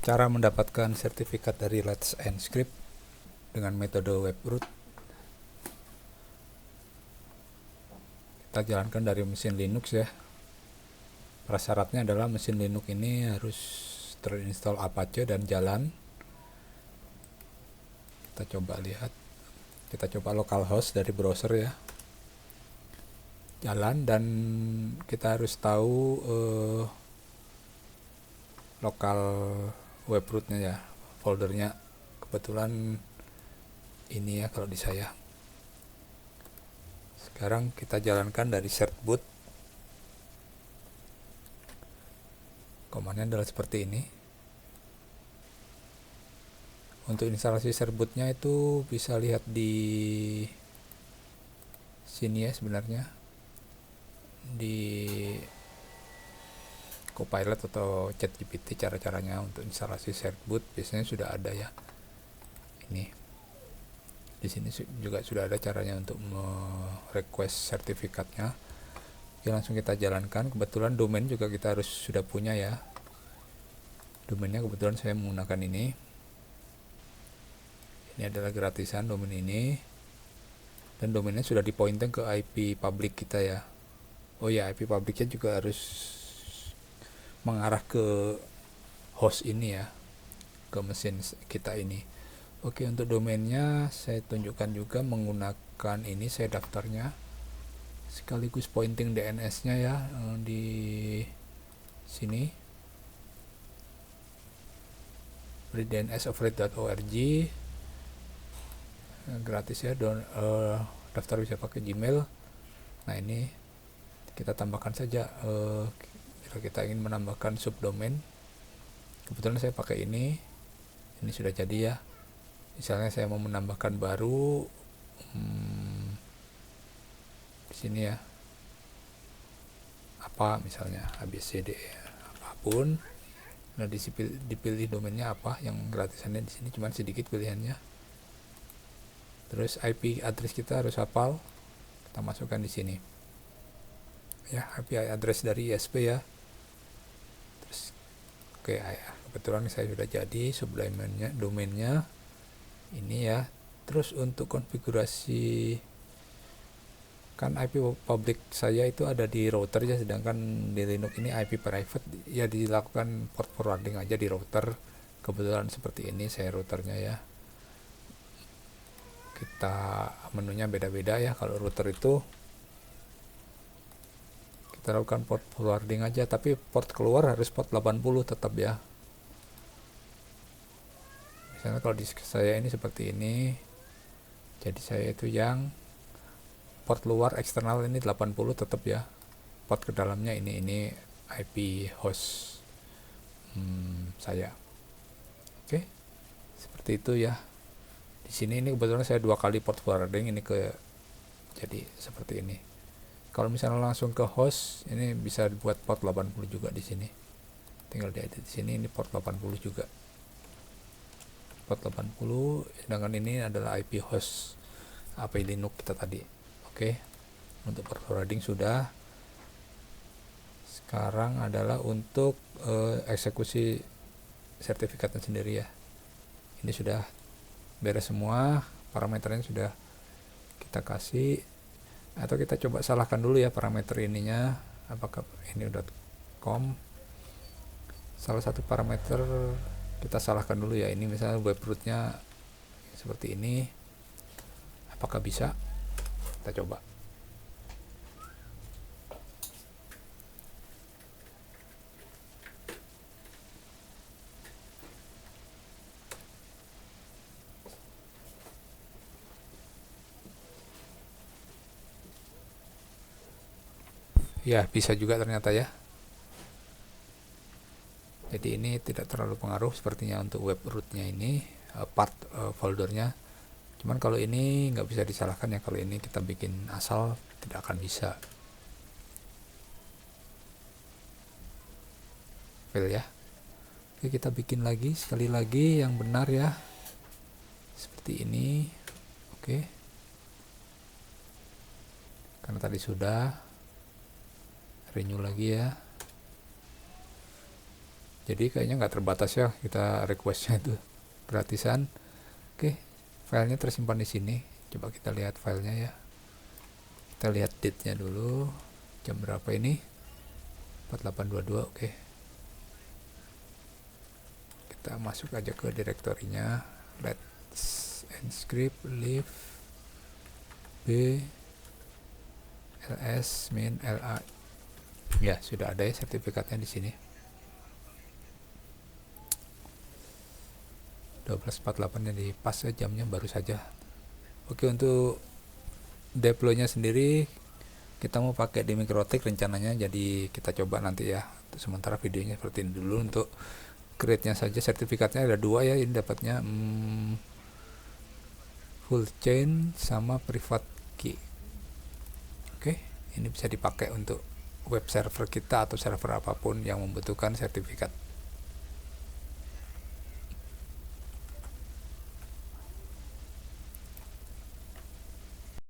Cara mendapatkan sertifikat dari Let's Encrypt dengan metode webroot. Kita jalankan dari mesin Linux ya. Prasyaratnya adalah mesin Linux ini harus terinstall Apache dan jalan. Kita coba lihat. Kita coba localhost dari browser ya. Jalan, dan kita harus tahu lokal webrootnya ya, foldernya. Kebetulan ini ya kalau di saya. Sekarang kita jalankan dari certboot. Komandnya adalah seperti ini. Untuk instalasi certbootnya itu bisa lihat di sini ya, sebenarnya di Copilot atau ChatGPT cara-caranya untuk instalasi certboot biasanya sudah ada ya. Ini di sini juga sudah ada caranya untuk request sertifikatnya. Oke, langsung kita jalankan. Kebetulan domain juga kita harus sudah punya ya. Domainnya kebetulan saya menggunakan ini. Ini adalah gratisan domain ini. Dan domainnya sudah dipointing ke IP public kita ya. Oh ya, IP publicnya juga harus mengarah ke host ini ya, ke mesin kita ini. Oke, untuk domainnya saya tunjukkan juga menggunakan ini, saya daftarnya sekaligus pointing DNS-nya ya di sini. Di dnsofred.org, gratis ya, daftar bisa pakai Gmail. Nah, ini kita tambahkan saja jika kita ingin menambahkan subdomain. Kebetulan saya pakai ini sudah jadi ya. Misalnya saya mau menambahkan baru di sini ya, apa misalnya ABCD apapun. Nah, dipilih domainnya apa, yang gratisannya di sini cuma sedikit pilihannya. Terus IP address kita harus hafal, kita masukkan di sini ya, IP address dari ISP ya. Terus oke ya, kebetulan saya sudah jadi domainnya ini ya. Terus untuk konfigurasi, kan IP public saya itu ada di router ya, sedangkan di Linux ini IP private ya, dilakukan port forwarding aja di router. Kebetulan seperti ini saya routernya ya. Kita menunya beda-beda ya. Kalau router itu kita lakukan port forwarding aja, tapi port keluar harus port 80 tetap ya. Misalnya kalau di saya ini seperti ini, jadi saya itu yang port luar eksternal ini 80 tetap ya. Port ke dalamnya ini IP host saya. Oke, seperti itu ya. Di sini ini kebetulan saya 2 kali port forwarding ini ke, jadi seperti ini. Kalau misalnya langsung ke host, ini bisa dibuat port 80 juga di sini. Tinggal diedit di sini, ini port 80 juga. Port 80, sedangkan ini adalah IP host IP Linux kita tadi. Oke. Untuk port forwarding sudah. Sekarang adalah untuk eksekusi sertifikatnya sendiri ya. Ini sudah beres semua, parameternya sudah kita kasih. Atau kita coba salahkan dulu ya parameter ininya, apakah ini .com. Salah satu parameter kita salahkan dulu ya. Ini misalnya webrootnya seperti ini, apakah bisa? Kita coba. Ya, bisa juga ternyata ya. Jadi ini tidak terlalu pengaruh sepertinya untuk webrootnya ini, part foldernya. Cuman kalau ini nggak bisa disalahkan ya, kalau ini kita bikin asal tidak akan bisa. Fail ya. Oke, kita bikin lagi sekali lagi yang benar ya. Seperti ini. Oke. Karena tadi sudah renew lagi ya. jadi kayaknya nggak terbatas ya kita requestnya itu gratisan. Oke, filenya tersimpan di sini. Coba kita lihat filenya ya. Kita lihat date-nya dulu. Jam berapa ini? 4822. Oke. Kita masuk aja ke direktorinya. Let's encrypt leave b ls min la. Ya, sudah ada ya sertifikatnya di sini. 12.48 nya di pas ya, jamnya baru saja. Oke, untuk deploy-nya sendiri kita mau pakai di MikroTik rencananya, jadi kita coba nanti ya. Untuk sementara videonya seperti ini dulu. Untuk create-nya saja, sertifikatnya ada 2 ya, ini dapatnya full chain sama private key. Oke, ini bisa dipakai untuk web server kita atau server apapun yang membutuhkan sertifikat.